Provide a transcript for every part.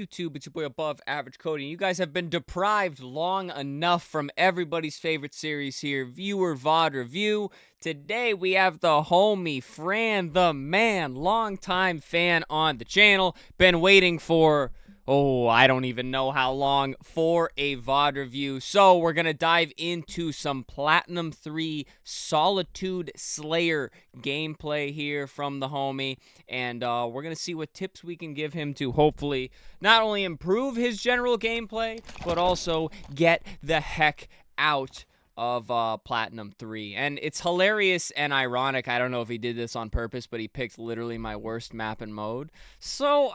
YouTube? It's your boy Above Average Cody. And you guys have been deprived long enough from everybody's favorite series here, Viewer VOD Review. Today we have the homie FranTheMan, longtime fan on the channel. Been waiting for, I don't even know how long, for a VOD review. So we're going to dive into some Platinum 3 Solitude Slayer gameplay here from the homie. And we're going to see what tips we can give him to hopefully not only improve his general gameplay, but also get the heck out of Platinum 3. And it's hilarious and ironic. I don't know if he did this on purpose, but he picked literally my worst map and mode. So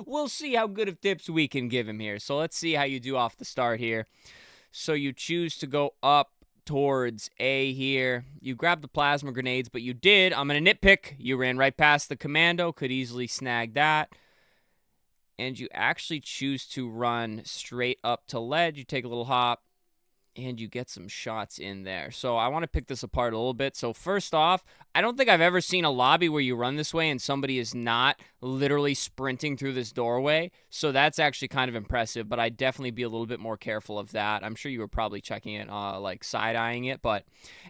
we'll see how good of tips we can give him here. So let's see how you do off the start here. So you choose to go up towards A here. You grab the plasma grenades, but you did. I'm going to nitpick. You ran right past the commando. Could easily snag that. And you actually choose to run straight up to ledge. You take a little hop. And you get some shots in there. So I want to pick this apart a little bit. So first off, I don't think I've ever seen a lobby where you run this way and somebody is not literally sprinting through this doorway. So that's actually kind of impressive, but I'd definitely be a little bit more careful of that. I'm sure you were probably checking it, like side-eyeing it.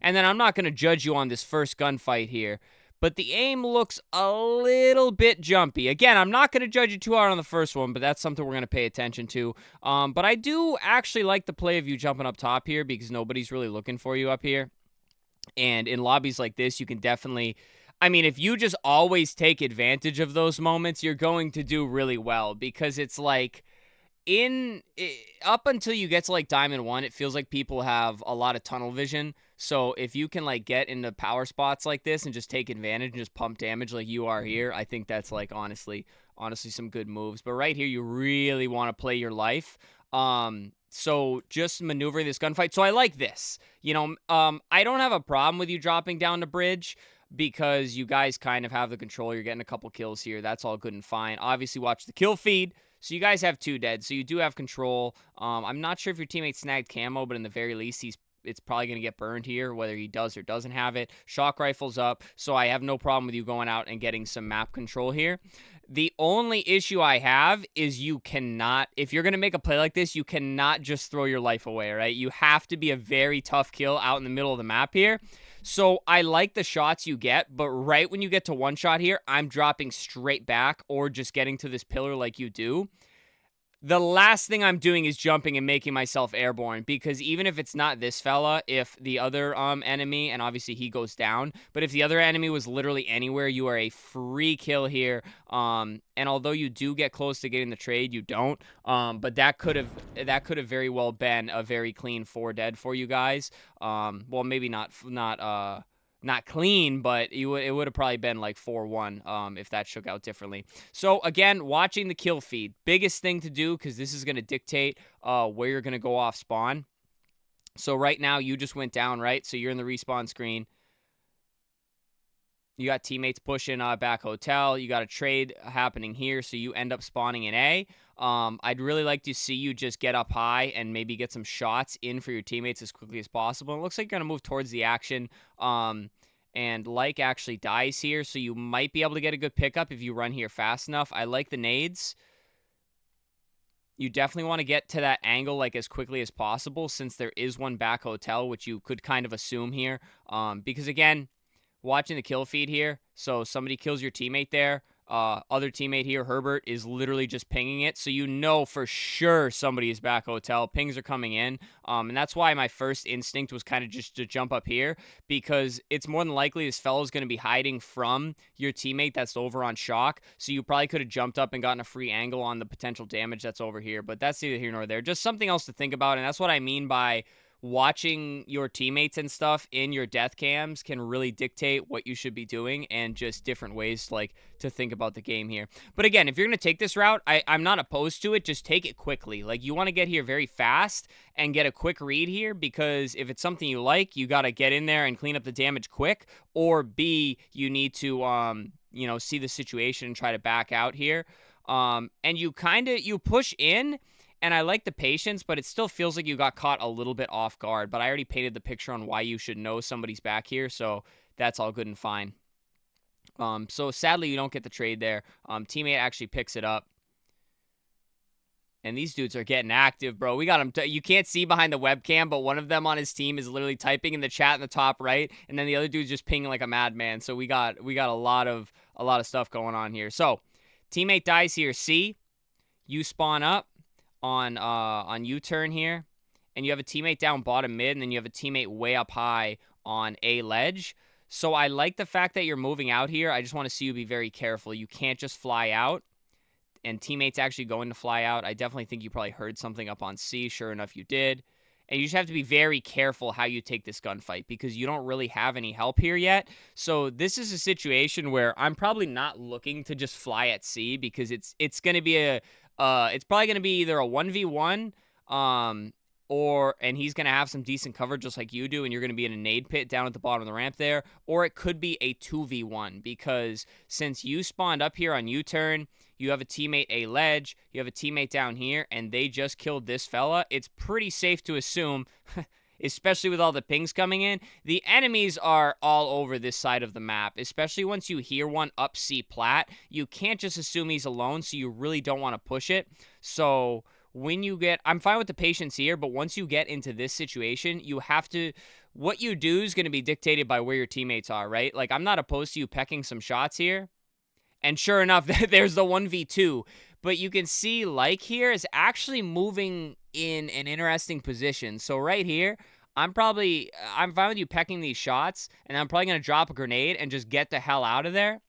And then I'm not going to judge you on this first gunfight here. But the aim looks a little bit jumpy. Again, I'm not going to judge you too hard on the first one, but that's something we're going to pay attention to. But I do actually like the play of you jumping up top here because nobody's really looking for you up here. And in lobbies like this, you can definitely... I mean, if you just always take advantage of those moments, you're going to do really well because it's like... up until you get to like Diamond 1, it feels like people have a lot of tunnel vision. So if you can like get into power spots like this and just take advantage and just pump damage like you are here, I think that's like honestly some good moves. But right here, you really want to play your life. So just maneuvering this gunfight. So I like this. You know, I don't have a problem with you dropping down the bridge because you guys kind of have the control. You're getting a couple kills here. That's all good and fine. Obviously, watch the kill feed. So you guys have 2 dead, so you do have control. I'm not sure if your teammate snagged camo, but in the very least, it's probably going to get burned here, whether he does or doesn't have it. Shock rifle's up, so I have no problem with you going out and getting some map control here. The only issue I have is you cannot, if you're going to make a play like this, you cannot just throw your life away, right? You have to be a very tough kill out in the middle of the map here. So I like the shots you get, but right when you get to one shot here, I'm dropping straight back or just getting to this pillar like you do. The last thing I'm doing is jumping and making myself airborne because even if it's not this fella, if the other enemy, and obviously he goes down, but if the other enemy was literally anywhere, you are a free kill here. And although you do get close to getting the trade, you don't. But that could have very well been a very clean 4 dead for you guys. Well, maybe not clean, but it would have probably been like 4-1 if that shook out differently. So again, watching the kill feed, biggest thing to do because this is going to dictate where you're going to go off spawn. So right now you just went down, right? So you're in the respawn screen. You got teammates pushing back hotel. You got a trade happening here, so you end up spawning in A. I'd really like to see you just get up high and maybe get some shots in for your teammates as quickly as possible. It looks like you're going to move towards the action. And like actually dies here, so you might be able to get a good pickup if you run here fast enough. I like the nades. You definitely want to get to that angle like as quickly as possible since there is one back hotel, which you could kind of assume here. Because again, watching the kill feed here, so somebody kills your teammate there. Other teammate here, Herbert, is literally just pinging it. So you know for sure somebody is back hotel. Pings are coming in. And that's why my first instinct was kind of just to jump up here. Because it's more than likely this fellow's going to be hiding from your teammate that's over on shock. So you probably could have jumped up and gotten a free angle on the potential damage that's over here. But that's neither here nor there. Just something else to think about. And that's what I mean by watching your teammates and stuff in your death cams can really dictate what you should be doing and just different ways like to think about the game here. But again, if you're going to take this route, I'm not opposed to it. Just take it quickly. Like you want to get here very fast and get a quick read here because if it's something you like, you got to get in there and clean up the damage quick, or B, you need to, see the situation and try to back out here. And you push in. And I like the patience, but it still feels like you got caught a little bit off guard. But I already painted the picture on why you should know somebody's back here, so that's all good and fine. So sadly, you don't get the trade there. Teammate actually picks it up. And these dudes are getting active, bro. We got them. You can't see behind the webcam, but one of them on his team is literally typing in the chat in the top right, and then the other dude's just pinging like a madman. So we got a lot of stuff going on here. So teammate dies here. C, you spawn up on U-turn here, and you have a teammate down bottom mid, and then you have a teammate way up high on A ledge. So I like the fact that you're moving out here. I just want to see you be very careful. You can't just fly out. And teammates actually going to fly out. I definitely think you probably heard something up on C. Sure enough, you did. And you just have to be very careful how you take this gunfight because you don't really have any help here yet. So this is a situation where I'm probably not looking to just fly at C because it's going to be it's probably going to be either a 1v1 and he's going to have some decent cover just like you do, and you're going to be in a nade pit down at the bottom of the ramp there, or it could be a 2v1 because since you spawned up here on U-turn, you have a teammate A ledge, you have a teammate down here, and they just killed this fella. It's pretty safe to assume, especially with all the pings coming in, the enemies are all over this side of the map, especially once you hear one up C plat. You can't just assume he's alone, so you really don't want to push it. So when you get, I'm fine with the patience here, but once you get into this situation, you have to, what you do is going to be dictated by where your teammates are, right? Like, I'm not opposed to you pecking some shots here. And sure enough, there's the 1v2. But you can see like here is actually moving in an interesting position. So right here, I'm fine with you pecking these shots, and I'm probably going to drop a grenade and just get the hell out of there.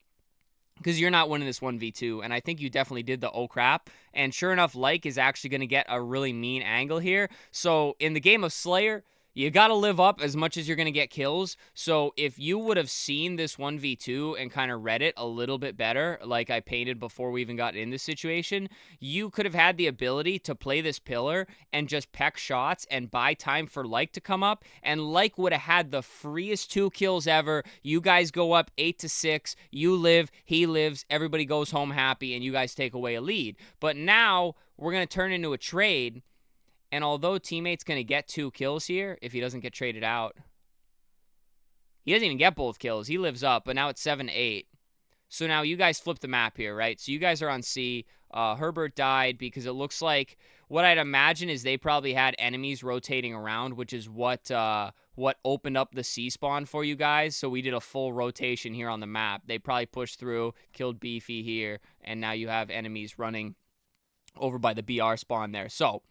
Because you're not winning this 1v2, and I think you definitely did the oh crap. And sure enough, Like is actually going to get a really mean angle here. So in the game of Slayer, you got to live up as much as you're going to get kills. So if you would have seen this 1v2 and kind of read it a little bit better, like I painted before we even got in this situation, you could have had the ability to play this pillar and just peck shots and buy time for Like to come up. And Like would have had the freest 2 kills ever. You guys go up 8-6. You live, he lives, everybody goes home happy, and you guys take away a lead. But now we're going to turn into a trade. And although teammate's going to get 2 kills here, if he doesn't get traded out, he doesn't even get both kills. He lives up, but now it's 7-8. So now you guys flip the map here, right? So you guys are on C. Herbert died because it looks like what I'd imagine is they probably had enemies rotating around, which is what opened up the C spawn for you guys. So we did a full rotation here on the map. They probably pushed through, killed Beefy here, and now you have enemies running over by the BR spawn there. So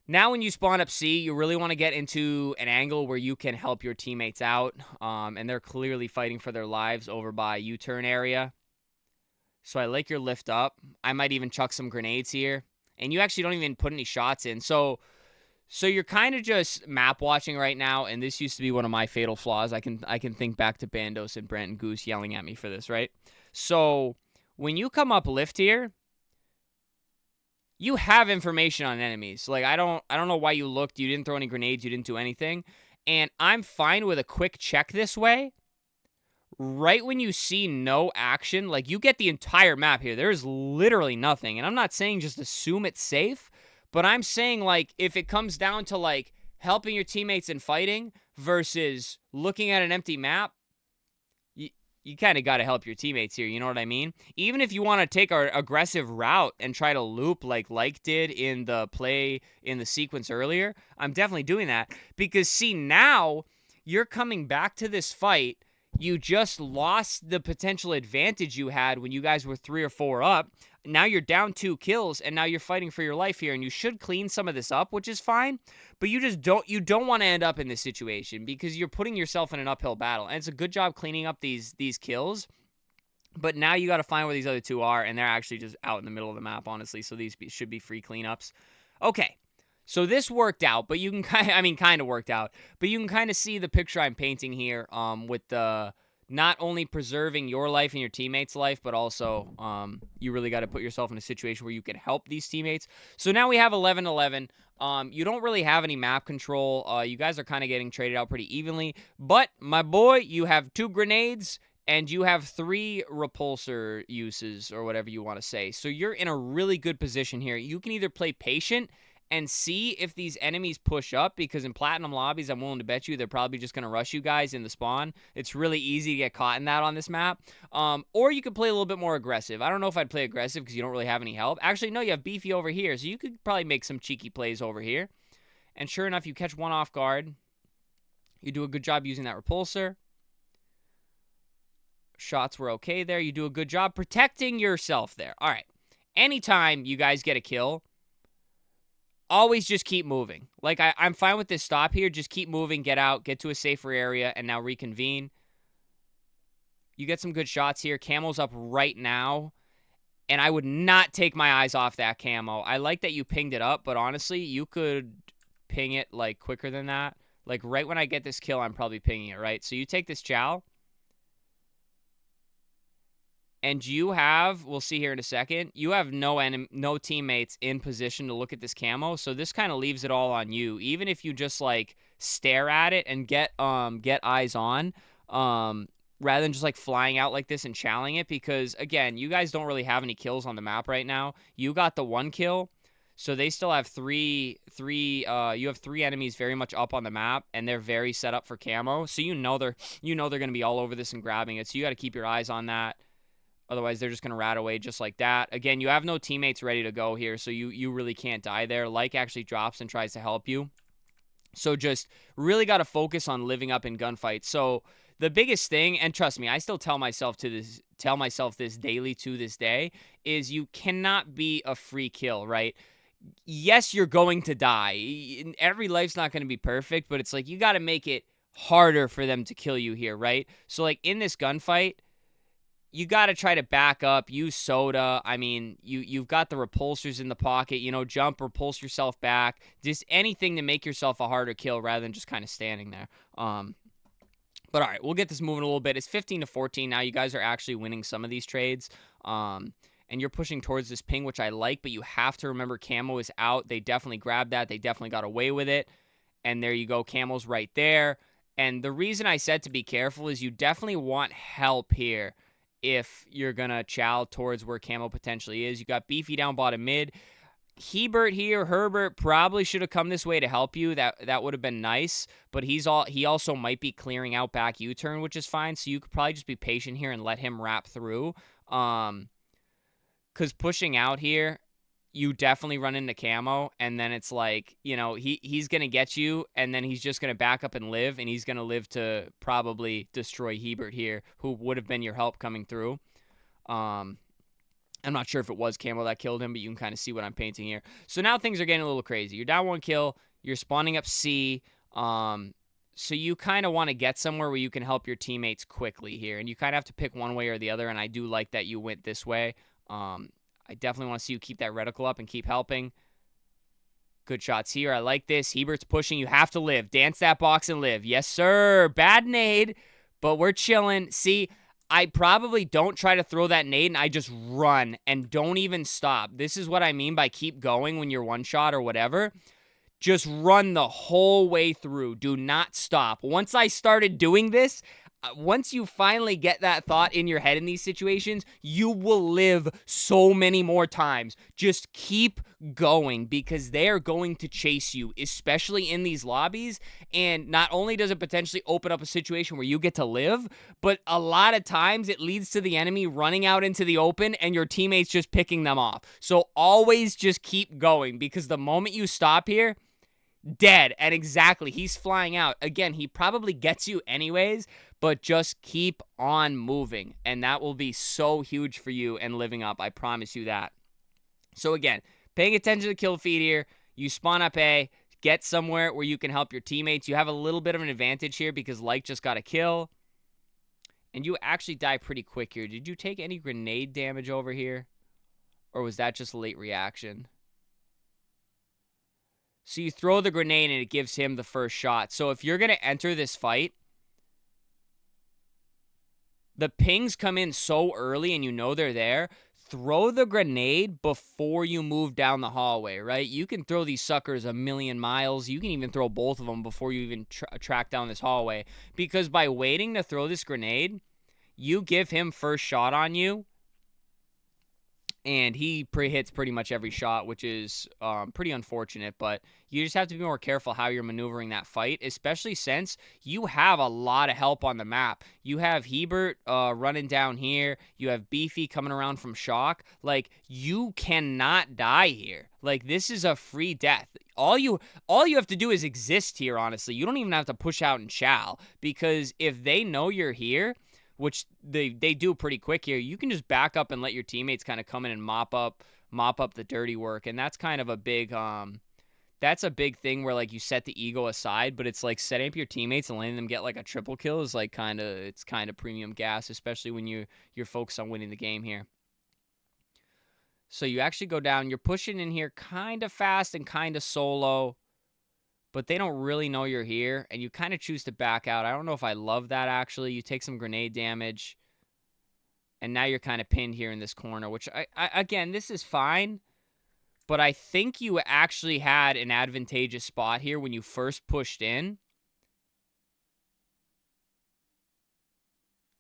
now when you spawn up C, you really want to get into an angle where you can help your teammates out, and they're clearly fighting for their lives over by U-turn area. So I like your lift up. I might even chuck some grenades here, and you actually don't even put any shots in. So you're kind of just map watching right now, and this used to be one of my fatal flaws. I can think back to Bandos and Brent and Goose yelling at me for this, right? So when you come up lift here, you have information on enemies. Like, I don't know why you looked. You didn't throw any grenades. You didn't do anything. And I'm fine with a quick check this way. Right when you see no action, like, you get the entire map here. There's literally nothing. And I'm not saying just assume it's safe, but I'm saying, like, if it comes down to, like, helping your teammates and fighting versus looking at an empty map, you kind of got to help your teammates here, you know what I mean? Even if you want to take an aggressive route and try to loop like did in the play in the sequence earlier, I'm definitely doing that. Because, see, now you're coming back to this fight. You just lost the potential advantage you had when you guys were 3 or 4 up. Now you're down 2 kills, and now you're fighting for your life here, and you should clean some of this up, which is fine, but you don't want to end up in this situation because you're putting yourself in an uphill battle, and it's a good job cleaning up these kills, but now you got to find where these other 2 are, and they're actually just out in the middle of the map, honestly, so these should be free cleanups. Okay, so this worked out, but you can kind of worked out, but you can kind of see the picture I'm painting here with the not only preserving your life and your teammates' life, but also you really got to put yourself in a situation where you can help these teammates. So now we have 11-11. You don't really have any map control. You guys are kind of getting traded out pretty evenly. But, my boy, you have 2 grenades, and you have 3 repulsor uses, or whatever you want to say. So you're in a really good position here. You can either play patient and see if these enemies push up, because in platinum lobbies, I'm willing to bet you they're probably just going to rush you guys in the spawn. It's really easy to get caught in that on this map. Or you could play a little bit more aggressive. I don't know if I'd play aggressive because you don't really have any help. Actually, no, you have Beefy over here, so you could probably make some cheeky plays over here. And sure enough, you catch one off guard. You do a good job using that repulsor. Shots were okay there. You do a good job protecting yourself there. All right. Anytime you guys get a kill, always just keep moving. Like, I'm fine with this stop here. Just keep moving, get out, get to a safer area, and now reconvene. You get some good shots here. Camo's up right now, and I would not take my eyes off that camo. I like that you pinged it up, but honestly, you could ping it, like, quicker than that. Like, right when I get this kill, I'm probably pinging it, right? So you take this chow. And you have, we'll see here in a second, you have no teammates in position to look at this camo, so this kind of leaves it all on you. Even if you just, like, stare at it and get eyes on, rather than just, like, flying out like this and chowing it, because, again, you guys don't really have any kills on the map right now. You got the one kill, so they still have you have three enemies very much up on the map, and they're very set up for camo, so you know they're going to be all over this and grabbing it, so you got to keep your eyes on that. Otherwise, they're just going to rat away just like that. Again, you have no teammates ready to go here, so you really can't die there. Like actually drops and tries to help you. So just really got to focus on living up in gunfights. So the biggest thing, and trust me, I still tell myself this daily to this day, is you cannot be a free kill, right? Yes, you're going to die. Every life's not going to be perfect, but it's like you got to make it harder for them to kill you here, right? So like in this gunfight, you got to try to back up, use soda. I mean, you've got the repulsors in the pocket, you know, jump, repulse yourself back. Just anything to make yourself a harder kill rather than just kind of standing there. But all right, we'll get this moving a little bit. It's 15-14 now. You guys are actually winning some of these trades. And you're pushing towards this ping, which I like, but you have to remember camo is out. They definitely grabbed that. They definitely got away with it. And there you go. Camo's right there. And the reason I said to be careful is you definitely want help here if you're going to chow towards where camo potentially is. You got Beefy down bottom mid. Herbert probably should have come this way to help you. That would have been nice, but he also might be clearing out back U-turn, which is fine, so you could probably just be patient here and let him wrap through. Because pushing out here, you definitely run into camo, and then it's like, you know, he's going to get you, and then he's just going to back up and live, and he's going to live to probably destroy Hebert here, who would have been your help coming through. I'm not sure if it was camo that killed him, but you can kind of see what I'm painting here. So now things are getting a little crazy. You're down one kill. You're spawning up C. So you kind of want to get somewhere where you can help your teammates quickly here, and you kind of have to pick one way or the other, and I do like that you went this way. I definitely want to see you keep that reticle up and keep helping. Good shots here. I like this. Hebert's pushing. You have to live. Dance that box and live. Yes, sir. Bad nade, but we're chilling. See, I probably don't try to throw that nade, and I just run and don't even stop. This is what I mean by keep going when you're one shot or whatever. Just run the whole way through. Do not stop. Once I started doing this, once you finally get that thought in your head in these situations, you will live so many more times. Just keep going because they are going to chase you, especially in these lobbies. And not only does it potentially open up a situation where you get to live, but a lot of times it leads to the enemy running out into the open and your teammates just picking them off. So always just keep going because the moment you stop here, dead. And exactly, he's flying out. Again, he probably gets you anyways, but just keep on moving, and that will be so huge for you and living up. I promise you that. So again, paying attention to the kill feed here. You spawn up A, get somewhere where you can help your teammates. You have a little bit of an advantage here because Like just got a kill, and you actually die pretty quick here. Did you take any grenade damage over here, or was that just a late reaction? So you throw the grenade, and it gives him the first shot. So if you're going to enter this fight, the pings come in so early and you know they're there, throw the grenade before you move down the hallway, right? You can throw these suckers a million miles. You can even throw both of them before you even track down this hallway. Because by waiting to throw this grenade, you give him first shot on you, and he hits pretty much every shot, which is pretty unfortunate. But you just have to be more careful how you're maneuvering that fight, especially since you have a lot of help on the map. You have Hebert running down here. You have Beefy coming around from Shock. Like, you cannot die here. Like, this is a free death. All you have to do is exist here, honestly. You don't even have to push out and chow, because if they know you're here, which they do pretty quick here, you can just back up and let your teammates kind of come in and mop up the dirty work. And that's kind of a big that's a big thing where, like, you set the ego aside, but it's like setting up your teammates and letting them get like a triple kill is like kind of premium gas, especially when you're focused on winning the game here. So you actually go down, you're pushing in here kind of fast and kind of solo, but they don't really know you're here, and you kind of choose to back out. I don't know if I love that, actually. You take some grenade damage, and now you're kind of pinned here in this corner, which, again, this is fine, but I think you actually had an advantageous spot here when you first pushed in.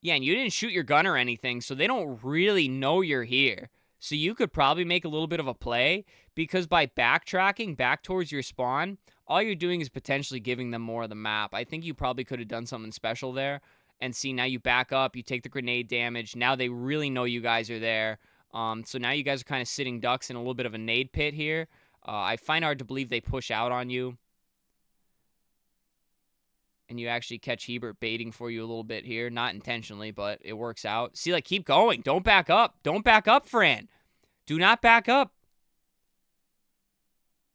Yeah, and you didn't shoot your gun or anything, so they don't really know you're here. So you could probably make a little bit of a play, because by backtracking back towards your spawn, all you're doing is potentially giving them more of the map. I think you probably could have done something special there. And see, now you back up, you take the grenade damage. Now they really know you guys are there. So now you guys are kind of sitting ducks in a little bit of a nade pit here. I find it hard to believe they push out on you. And you actually catch Hebert baiting for you a little bit here. Not intentionally, but it works out. See, like, keep going. Don't back up. Don't back up, Fran. Do not back up.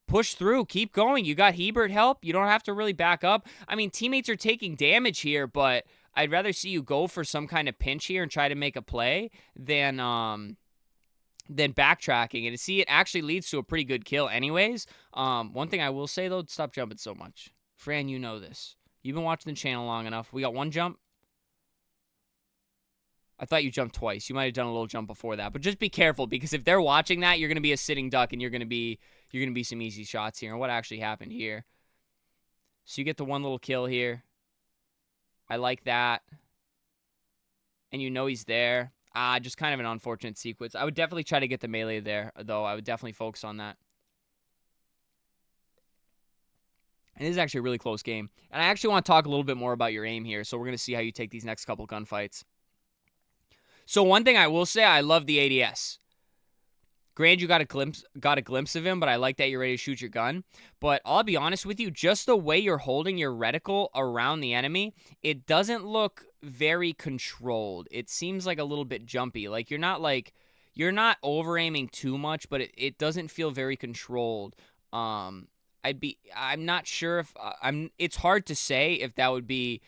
Push through. Keep going. You got Hebert help. You don't have to really back up. I mean, teammates are taking damage here, but I'd rather see you go for some kind of pinch here and try to make a play than backtracking. And see, it actually leads to a pretty good kill anyways. One thing I will say, though, stop jumping so much. Fran, you know this. You've been watching the channel long enough. We got one jump. I thought you jumped twice. You might have done a little jump before that. But just be careful, because if they're watching that, you're going to be a sitting duck, and you're going to be some easy shots here. And what actually happened here? So you get the one little kill here. I like that. And you know he's there. Just kind of an unfortunate sequence. I would definitely try to get the melee there, though. I would definitely focus on that. And this is actually a really close game. And I actually want to talk a little bit more about your aim here. So we're going to see how you take these next couple gunfights. So one thing I will say, I love the ADS. Granted, you got a glimpse of him, but I like that you're ready to shoot your gun. But I'll be honest with you, just the way you're holding your reticle around the enemy, it doesn't look very controlled. It seems like a little bit jumpy. Like, you're not over-aiming too much, but it doesn't feel very controlled. I'm not sure if it's hard to say if that would be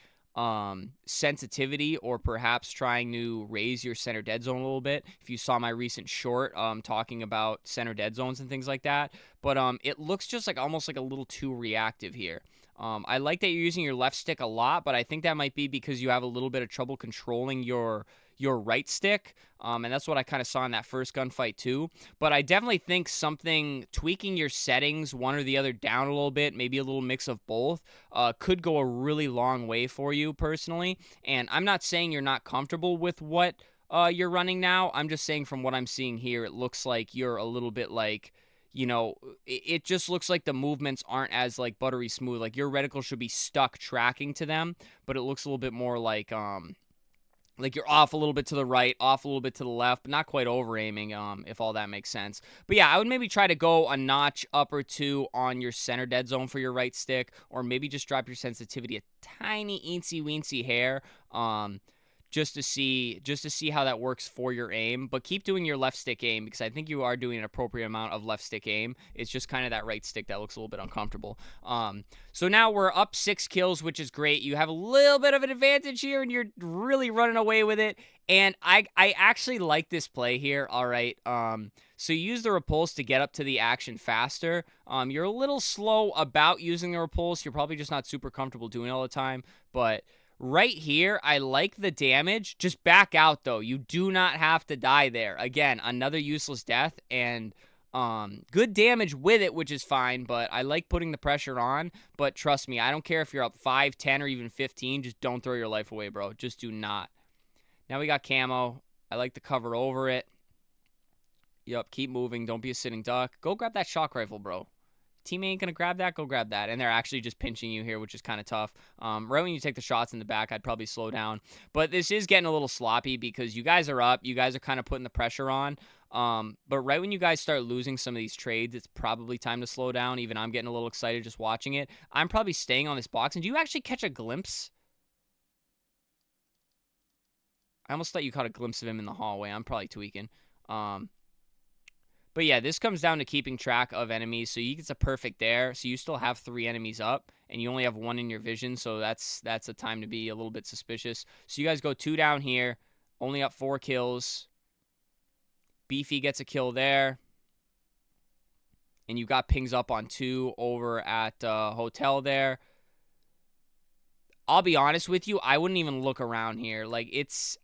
sensitivity or perhaps trying to raise your center dead zone a little bit. If you saw my recent short talking about center dead zones and things like that, but it looks just like almost like a little too reactive here. I like that you're using your left stick a lot, but I think that might be because you have a little bit of trouble controlling your right stick, and that's what I kind of saw in that first gunfight too. But I definitely think tweaking your settings one or the other down a little bit, maybe a little mix of both, could go a really long way for you personally. And I'm not saying you're not comfortable with what you're running now. I'm just saying from what I'm seeing here, it looks like you're a little bit like, you know, it just looks like the movements aren't as like buttery smooth. Like, your reticle should be stuck tracking to them, but it looks a little bit more like you're off a little bit to the right, off a little bit to the left, but not quite over-aiming, if all that makes sense. But yeah, I would maybe try to go a notch up or two on your center dead zone for your right stick, or maybe just drop your sensitivity a tiny eensy-weensy hair, just to see how that works for your aim. But keep doing your left stick aim, because I think you are doing an appropriate amount of left stick aim. It's just kind of that right stick that looks a little bit uncomfortable. So now we're up 6 kills, which is great. You have a little bit of an advantage here, and you're really running away with it. And I actually like this play here. All right. So you use the repulse to get up to the action faster. You're a little slow about using the repulse. You're probably just not super comfortable doing it all the time, but right here, I like the damage. Just back out, though. You do not have to die there. Again, another useless death, and good damage with it, which is fine, but I like putting the pressure on. But trust me, I don't care if you're up 5, 10, or even 15. Just don't throw your life away, bro. Just do not. Now we got camo. I like the cover over it. Yup, keep moving. Don't be a sitting duck. Go grab that shock rifle, bro. Teammate ain't gonna grab that, go grab that. And they're actually just pinching you here, which is kind of tough. Right when you take the shots in the back, I'd probably slow down. But this is getting a little sloppy because you guys are up. You guys are kind of putting the pressure on. But right when you guys start losing some of these trades, it's probably time to slow down. Even I'm getting a little excited just watching it. I'm probably staying on this box. And do you actually catch a glimpse? I almost thought you caught a glimpse of him in the hallway. I'm probably tweaking. But yeah, this comes down to keeping track of enemies. So you get a perfect there. So you still have 3 enemies up, and you only have 1 in your vision. So that's a time to be a little bit suspicious. So you guys go 2 down here, only up 4 kills. Beefy gets a kill there. And you got pings up on 2 over at Hotel there. I'll be honest with you, I wouldn't even look around here. Like,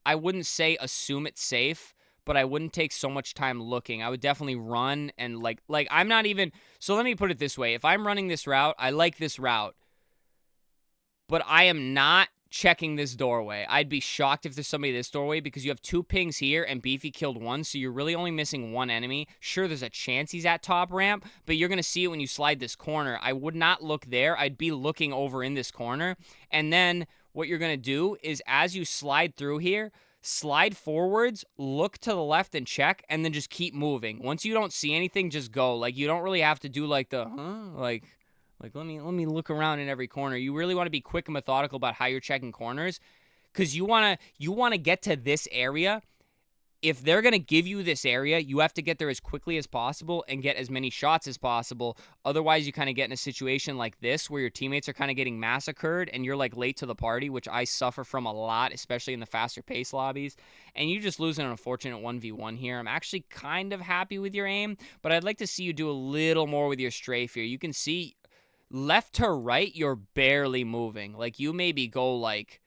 I wouldn't say assume it's safe, but I wouldn't take so much time looking. I would definitely run and like I'm not even, so let me put it this way. If I'm running this route, I like this route, but I am not checking this doorway. I'd be shocked if there's somebody this doorway because you have 2 pings here and Beefy killed 1, so you're really only missing 1 enemy. Sure, there's a chance he's at top ramp, but you're going to see it when you slide this corner. I would not look there. I'd be looking over in this corner, and then what you're going to do is as you slide through here, slide forwards, look to the left and check, and then just keep moving. Once you don't see anything, just go. Like, you don't really have to do like the, like let me look around in every corner. You really want to be quick and methodical about how you're checking corners, because you want to get to this area. If they're going to give you this area, you have to get there as quickly as possible and get as many shots as possible. Otherwise, you kind of get in a situation like this where your teammates are kind of getting massacred and you're like late to the party, which I suffer from a lot, especially in the faster pace lobbies. And you just lose an unfortunate 1v1 here. I'm actually kind of happy with your aim, but I'd like to see you do a little more with your strafe here. You can see left to right, you're barely moving. Like, you maybe go like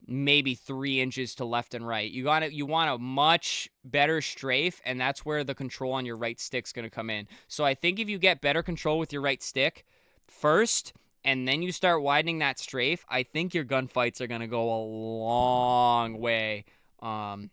maybe 3 inches to left and right. You want a much better strafe, and that's where the control on your right stick's going to come in. So I think if you get better control with your right stick first, and then you start widening that strafe, I think your gunfights are going to go a long way. And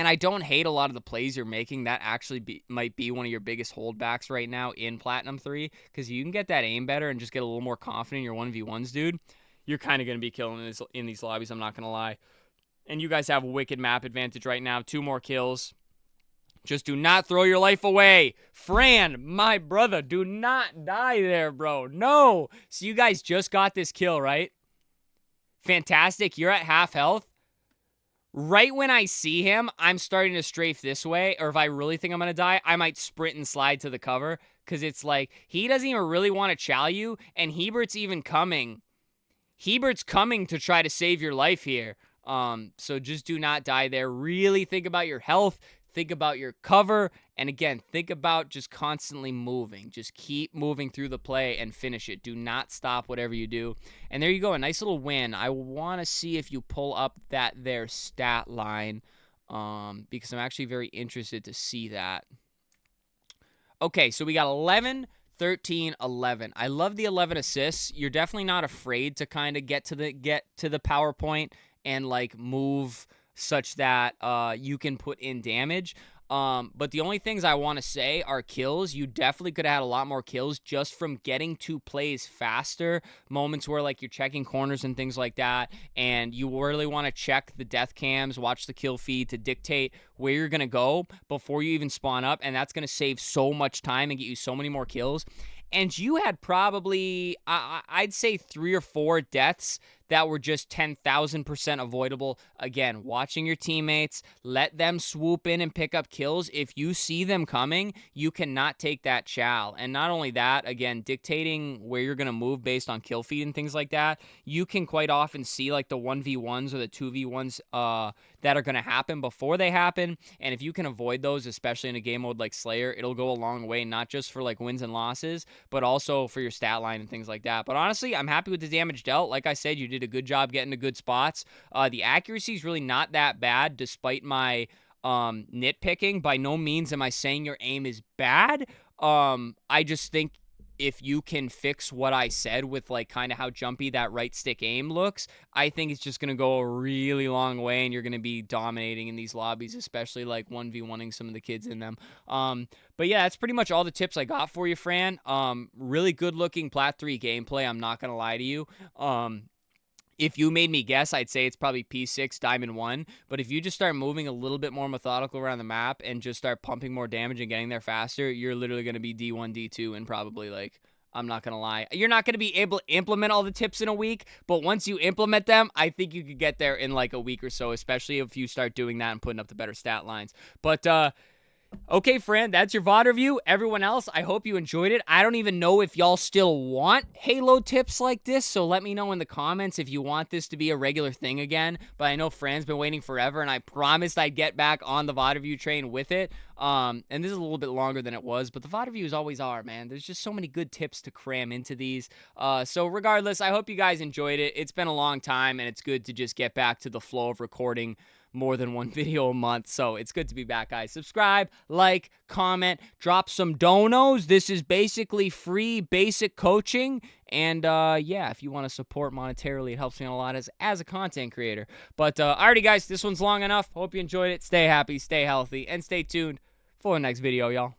I don't hate a lot of the plays you're making. That actually might be one of your biggest holdbacks right now in Platinum 3, because you can get that aim better and just get a little more confident in your 1v1s, dude. You're kind of going to be killing in these lobbies, I'm not going to lie. And you guys have a wicked map advantage right now. 2 more kills. Just do not throw your life away. Fran, my brother, do not die there, bro. No. So you guys just got this kill, right? Fantastic. You're at half health. Right when I see him, I'm starting to strafe this way. Or if I really think I'm going to die, I might sprint and slide to the cover. Because it's like, he doesn't even really want to chow you. And Hebert's even coming. Hebert's coming to try to save your life here. So just do not die there. Really think about your health. Think about your cover. And again, think about just constantly moving. Just keep moving through the play and finish it. Do not stop whatever you do. And there you go. A nice little win. I want to see if you pull up that there stat line, because I'm actually very interested to see that. Okay, so we got 11, 13, 11. I love the 11 assists. You're definitely not afraid to kind of get to the PowerPoint and like move such that you can put in damage. But the only things I want to say are kills. You definitely could have had a lot more kills just from getting to plays faster. Moments where like you're checking corners and things like that, and you really want to check the death cams, watch the kill feed to dictate where you're going to go before you even spawn up, and that's going to save so much time and get you so many more kills. And you had probably, I'd say 3 or 4 deaths that were just 10,000% avoidable. Again, watching your teammates, let them swoop in and pick up kills. If you see them coming, you cannot take that chow. And not only that, again, dictating where you're going to move based on kill feed and things like that, you can quite often see like the 1v1s or the 2v1s that are going to happen before they happen. And if you can avoid those, especially in a game mode like Slayer, it'll go a long way, not just for like wins and losses, but also for your stat line and things like that. But honestly, I'm happy with the damage dealt. Like I said, you did a good job getting to good spots. The accuracy is really not that bad despite my nitpicking. By no means am I saying your aim is bad. I just think if you can fix what I said with like kind of how jumpy that right stick aim looks, I think it's just going to go a really long way, and you're going to be dominating in these lobbies, especially like 1v1ing some of the kids in them. But yeah, that's pretty much all the tips I got for you, Fran. Really good looking Plat 3 gameplay, I'm not going to lie to you. If you made me guess, I'd say it's probably P6 Diamond 1. But if you just start moving a little bit more methodical around the map and just start pumping more damage and getting there faster, you're literally going to be D1, D2, and probably, like, I'm not going to lie. You're not going to be able to implement all the tips in a week, but once you implement them, I think you could get there in, like, a week or so, especially if you start doing that and putting up the better stat lines. But, okay, Fran, that's your VOD review. Everyone else, I hope you enjoyed it. I don't even know if y'all still want Halo tips like this, so let me know in the comments if you want this to be a regular thing again. But I know Fran's been waiting forever, and I promised I'd get back on the VOD review train with it. And this is a little bit longer than it was, but the VOD reviews always are, man. There's just so many good tips to cram into these. So regardless, I hope you guys enjoyed it. It's been a long time, and it's good to just get back to the flow of recording more than one video a month, so it's good to be back, guys. Subscribe, like, comment, drop some donos. This is basically free basic coaching, and yeah, if you want to support monetarily, it helps me out a lot as a content creator. But alrighty, guys, this one's long enough. Hope you enjoyed it. Stay happy, stay healthy, and stay tuned for the next video, y'all.